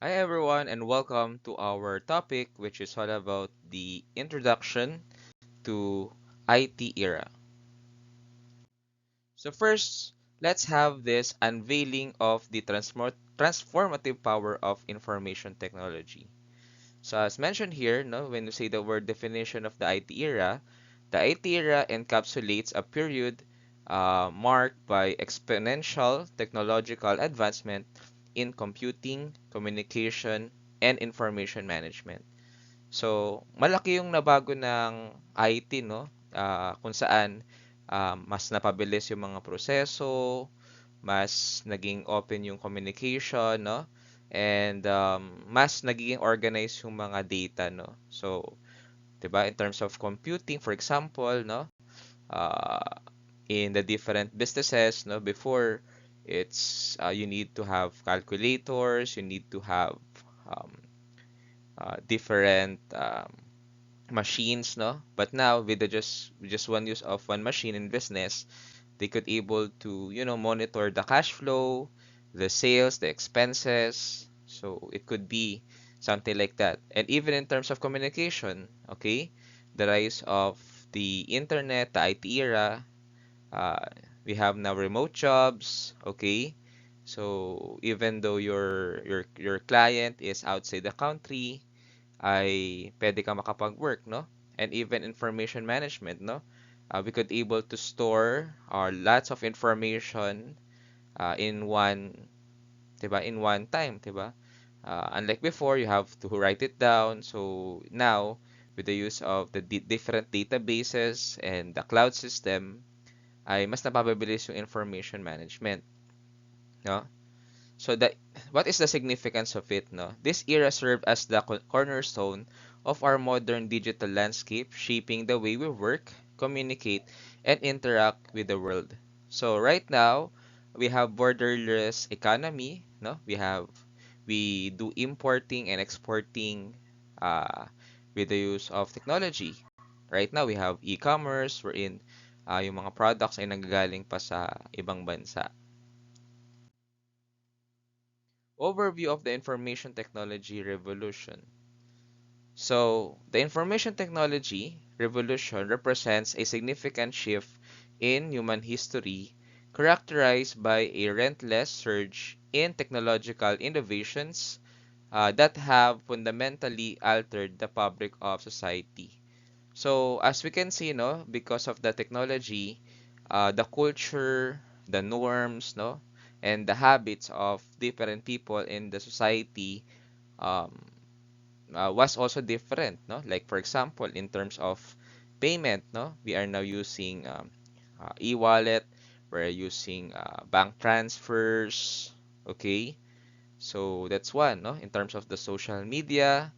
Hi everyone and welcome to our topic which is all about the introduction to IT era. So first, let's have this unveiling of the transformative power of information technology. So as mentioned here, no, when you say the word definition of the IT era encapsulates a period marked by exponential technological advancement in computing, communication, and information management. So, malaki yung nabago ng IT, no? Kung saan mas napabilis yung mga proseso, mas naging open yung communication, no? And mas nagiging organized yung mga data, no? So, 'di ba, in terms of computing, for example, no? Uh, in the different businesses, no? Before, it's you need to have calculators, you need to have um, different machines, no? But now with just one use of one machine in business, they could able to, monitor the cash flow, the sales, the expenses. So it could be something like that. And even in terms of communication, okay, the rise of the internet, the IT era, uh, we have now remote jobs, okay? So even though your client is outside the country, ay pwede ka makapag-work, no? And even information management, no? We could able to store lots of information in one, 'di ba? In one time, 'di ba? Unlike before, you have to write it down. So now, with the use of the different databases and the cloud system, ay mas napapabilis yung information management, no? So what is the significance of it, no? This era served as the cornerstone of our modern digital landscape, shaping the way we work, communicate, and interact with the world. So right now, we have borderless economy, no? We do importing and exporting uh, with the use of technology. Right now, we have e-commerce wherein yung mga products ay nanggagaling pa sa ibang bansa. Overview of the information technology revolution. So, the information technology revolution represents a significant shift in human history characterized by a relentless surge in technological innovations that have fundamentally altered the fabric of society. So, as we can see, no, because of the technology, the culture, the norms, no, and the habits of different people in the society um, was also different, no? Like for example, in terms of payment, no, we are now using e-wallet, we're using bank transfers, okay? So that's one, no? In terms of the social media,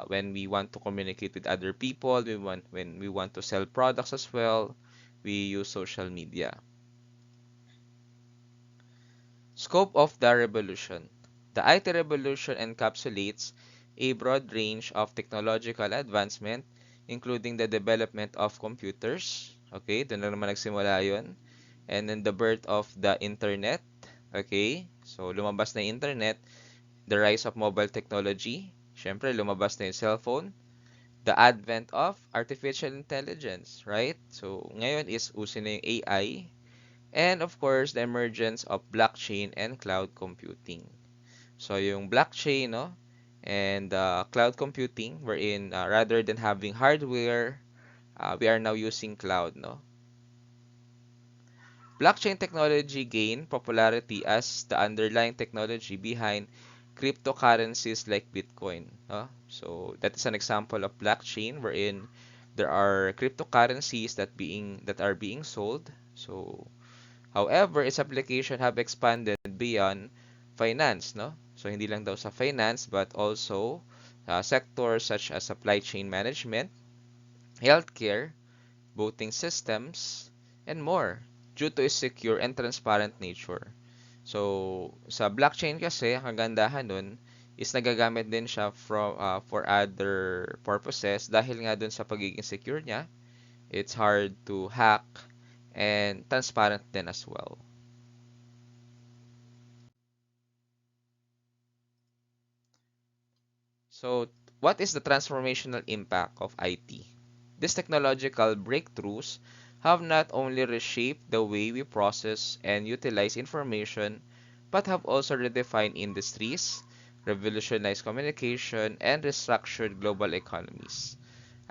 when we want to communicate with other people, when we want to sell products as well, we use social media. Scope of the revolution. The IT revolution encapsulates a broad range of technological advancement, including the development of computers. Okay, doon na naman nagsimula yun. And then the birth of the internet. Okay, so lumabas na yung internet, the rise of mobile technology. Siyempre, lumabas na yung cellphone. The advent of artificial intelligence, right? So, ngayon is uso na yung AI. And of course, the emergence of blockchain and cloud computing. So yung blockchain, no, and cloud computing, wherein rather than having hardware, we are now using cloud, no. Blockchain technology gained popularity as the underlying technology behind cryptocurrencies like Bitcoin. No? So that is an example of blockchain wherein there are cryptocurrencies that are being sold. So however, its application have expanded beyond finance, no? So hindi lang daw sa finance but also sectors such as supply chain management, healthcare, voting systems, and more due to its secure and transparent nature. So sa blockchain kasi, ang kagandahan nun is nagagamit din siya for other purposes dahil nga dun sa pagiging secure niya, it's hard to hack and transparent din as well. So, what is the transformational impact of IT? These technological breakthroughs have not only reshaped the way we process and utilize information, but have also redefined industries, revolutionized communication, and restructured global economies.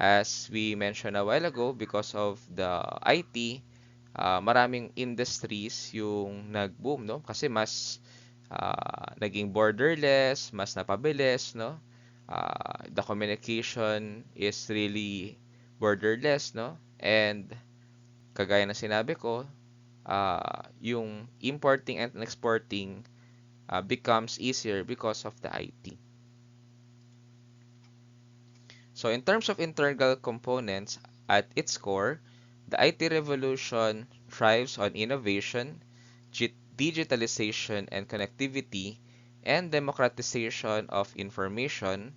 As we mentioned a while ago, because of the IT, maraming industries yung nag-boom, no? Kasi mas naging borderless, mas napabilis, no? The communication is really borderless, no? And kagaya ng sinabi ko, yung importing and exporting becomes easier because of the IT. So in terms of internal components, at its core, the IT revolution thrives on innovation, digitalization and connectivity, and democratization of information,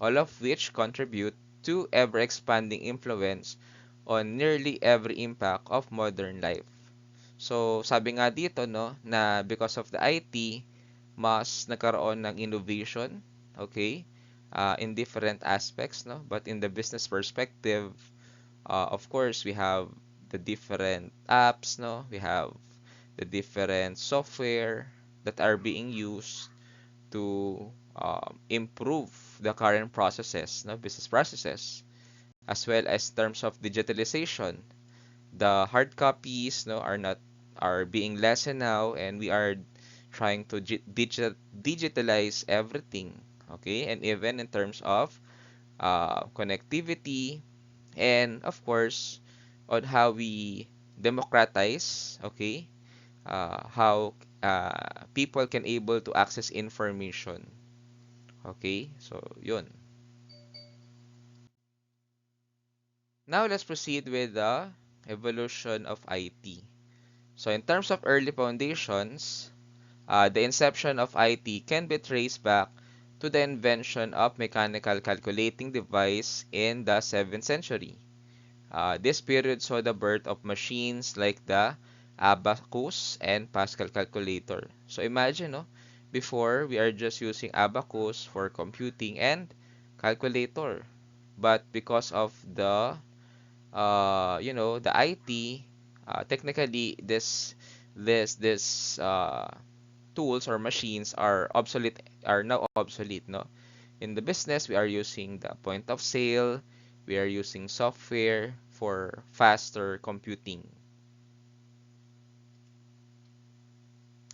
all of which contribute to ever-expanding influence on nearly every impact of modern life. So, sabi nga dito, no, na because of the IT, mas nagkaroon ng innovation, okay, in different aspects, no? But in the business perspective, of course, we have the different apps, no? We have the different software that are being used to improve the current processes, no, business processes, as well as terms of digitalization. The hard copies, no, are being lessened now, and we are trying to digitalize everything, okay, and even in terms of connectivity, and of course, on how we democratize, okay, how people can able to access information. Okay, so yun. Now let's proceed with the evolution of IT. So in terms of early foundations, the inception of IT can be traced back to the invention of mechanical calculating device in the 7th century. This period saw the birth of machines like the abacus and Pascal calculator. So imagine, no, before we are just using abacus for computing and calculator. But because of the the IT, technically this tools or machines are now obsolete, no? In the business, we are using the point of sale, we are using software for faster computing.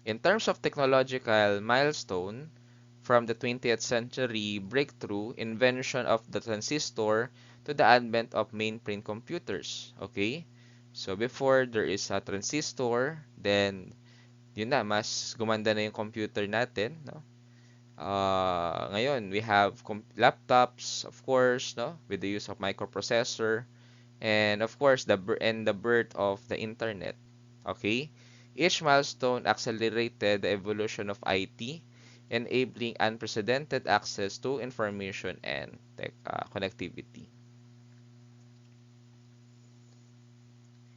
In terms of technological milestone, from the 20th century breakthrough invention of the transistor to the advent of mainframe computers. Okay? So before there is a transistor, then yun na, mas gumanda na yung computer natin, no? Ngayon, we have laptops, of course, no, with the use of microprocessor, and of course, the birth of the internet. Okay, each milestone accelerated the evolution of IT, enabling unprecedented access to information and connectivity.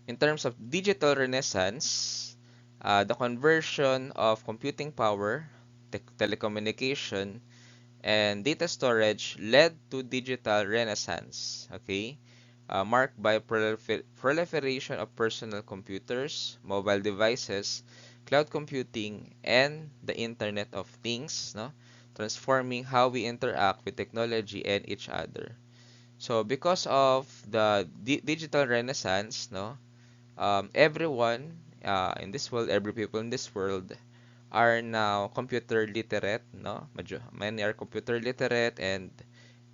In terms of digital renaissance, the conversion of computing power, telecommunication, and data storage led to digital renaissance, okay? Marked by proliferation of personal computers, mobile devices, cloud computing, and the Internet of Things, no? Transforming how we interact with technology and each other. So because of the digital renaissance, no, everyone in this world, every people in this world are now computer literate, no? Many are computer literate, and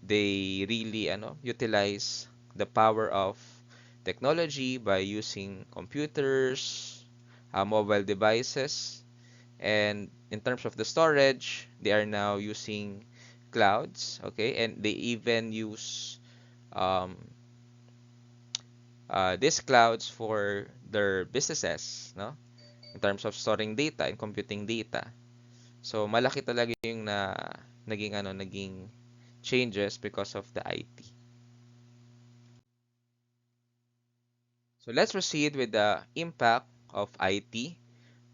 they really utilize the power of technology by using computers, mobile devices, and in terms of the storage, they are now using clouds, okay? And they even use um, these clouds for their businesses, no? In terms of storing data and computing data. So malaki talaga yung naging changes because of the IT. So let's proceed with the impact of IT,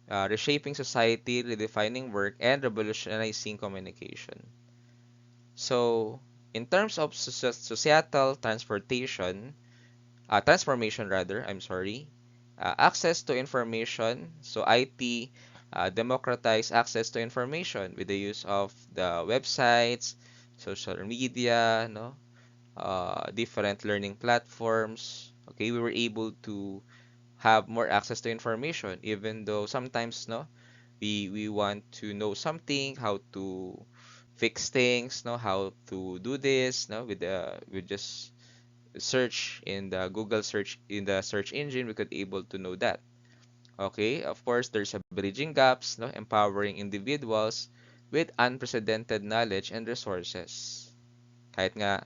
reshaping society, redefining work, and revolutionizing communication. So, in terms of societal transformation rather, I'm sorry, access to information. So IT democratize access to information with the use of the websites, social media, no, different learning platforms. Okay, we were able to have more access to information, even though sometimes, no, we want to know something, how to fix things, no, how to do this, no, with just search in the Google search in the search engine, we could able to know that. Okay, of course, there's a bridging gaps, no, empowering individuals with unprecedented knowledge and resources. Kahit nga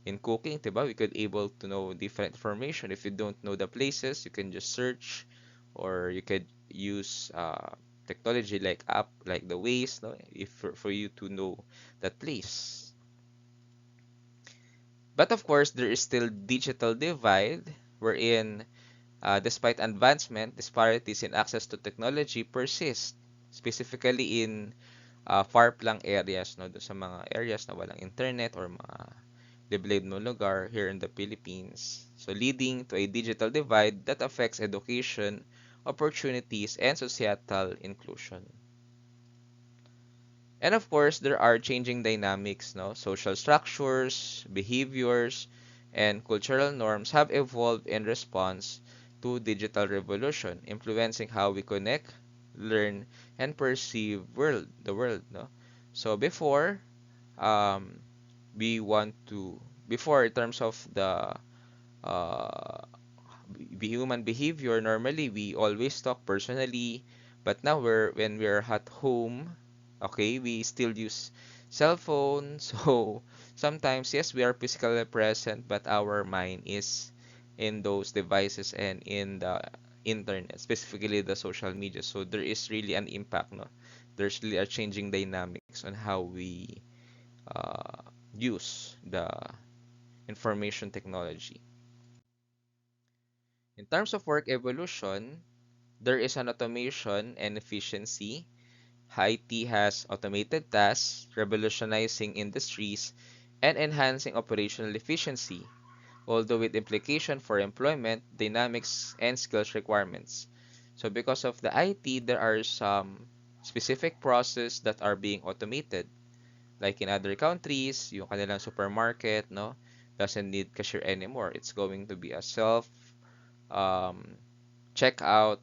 in cooking, diba, we could able to know different information. If you don't know the places, you can just search, or you could use technology like app like the Waze, no, if for you to know that place. But of course, there is still digital divide wherein despite advancement, disparities in access to technology persist, specifically in far-flung areas, no, doon sa mga areas na walang internet or mga liblib na lugar here in the Philippines. So leading to a digital divide that affects education, opportunities, and societal inclusion. And of course, there are changing dynamics, no? Social structures, behaviors, and cultural norms have evolved in response to digital revolution, influencing how we connect, learn, and perceive the world, no? So um, we want to, before in terms of the uh, human behavior, normally we always talk personally, but now when we're at home, okay, we still use cell phone. So sometimes, yes, we are physically present, but our mind is in those devices and in the internet, specifically the social media. So there is really an impact, no? There's really a changing dynamics on how we uh, use the information technology. In terms of work evolution, there is an automation and efficiency. IT has automated tasks, revolutionizing industries, and enhancing operational efficiency, although with implication for employment, dynamics, and skills requirements. So because of the IT, there are some specific processes that are being automated. Like in other countries, yung kanilang supermarket, no, doesn't need cashier anymore. It's going to be a self um, checkout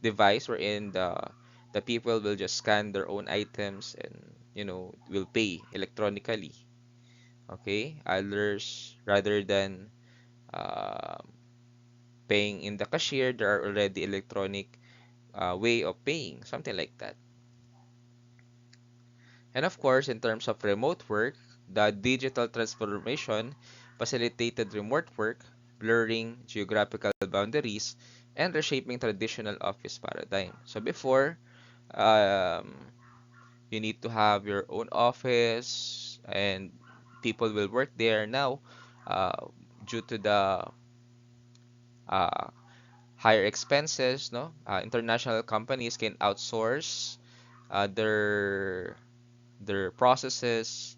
device wherein the people will just scan their own items and will pay electronically. Okay, others rather than uh, paying in the cashier, there are already electronic way of paying, something like that. And of course, in terms of remote work, the digital transformation facilitated remote work, blurring geographical boundaries, and reshaping traditional office paradigm. So before, um, you need to have your own office and people will work there. Now, due to the uh, higher expenses, no, international companies can outsource their processes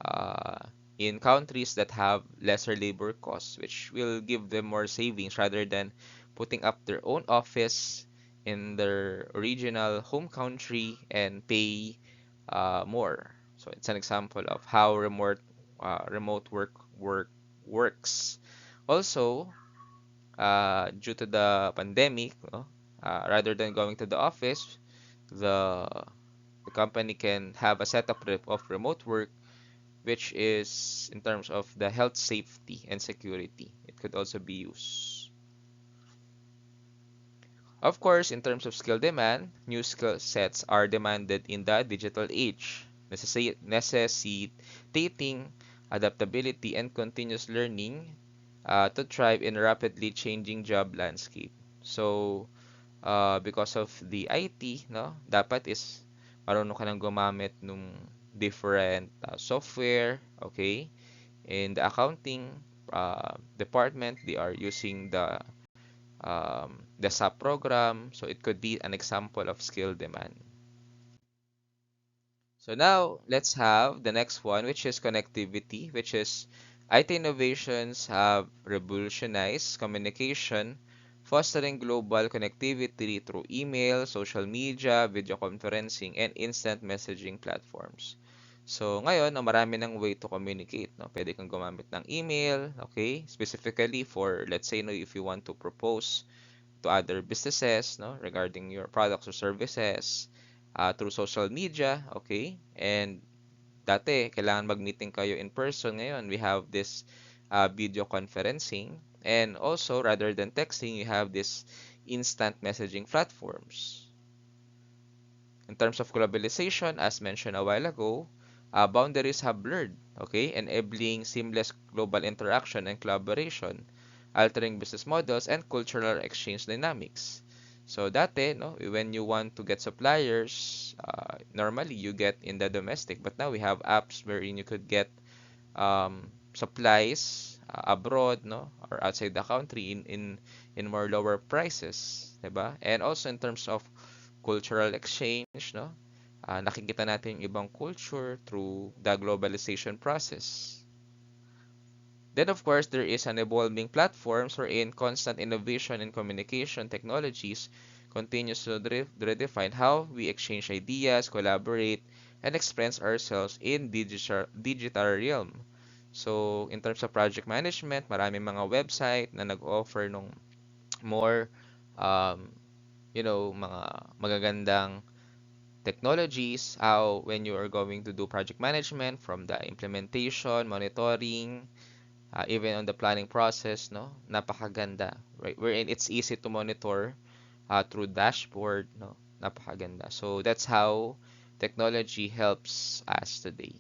uh, in countries that have lesser labor costs, which will give them more savings rather than putting up their own office in their original home country and pay more. So it's an example of how remote work works. Also, due to the pandemic, no, rather than going to the office, the the company can have a setup of remote work, which is in terms of the health safety and security. It could also be used. Of course, in terms of skill demand, new skill sets are demanded in the digital age, necessitating adaptability and continuous learning to thrive in a rapidly changing job landscape. So, because of the IT, no, dapat is marunong ka nang gumamit nung different software, okay? In the accounting department, they are using the SAP program, so it could be an example of skill demand. So now let's have the next one, which is connectivity, which is IT innovations have revolutionized communication, fostering global connectivity through email, social media, video conferencing, and instant messaging platforms. So ngayon, no, marami ng way to communicate. No? Pwede kang gumamit ng email, okay? Specifically for, let's say, no, if you want to propose to other businesses, no, regarding your products or services, through social media, okay? And dati, kailangan mag-meeting kayo in person. Ngayon, we have this video conferencing. And also, rather than texting, you have this instant messaging platforms. In terms of globalization, as mentioned a while ago, boundaries have blurred, okay, enabling seamless global interaction and collaboration, altering business models and cultural exchange dynamics. So dati, no, when you want to get suppliers, normally you get in the domestic, but now we have apps wherein you could get supplies abroad, no, or outside the country in more lower prices, 'di ba? And also in terms of cultural exchange, no? Nakikita natin yung ibang culture through the globalization process. Then of course, there is an evolving platforms wherein constant innovation in communication technologies continues to redefine how we exchange ideas, collaborate, and express ourselves in digital realm. So, in terms of project management, maraming mga website na nag-offer ng more um, mga magagandang technologies, how when you are going to do project management from the implementation, monitoring, even on the planning process, no? Napakaganda, right? Wherein it's easy to monitor through dashboard, no? Napakaganda. So that's how technology helps us today.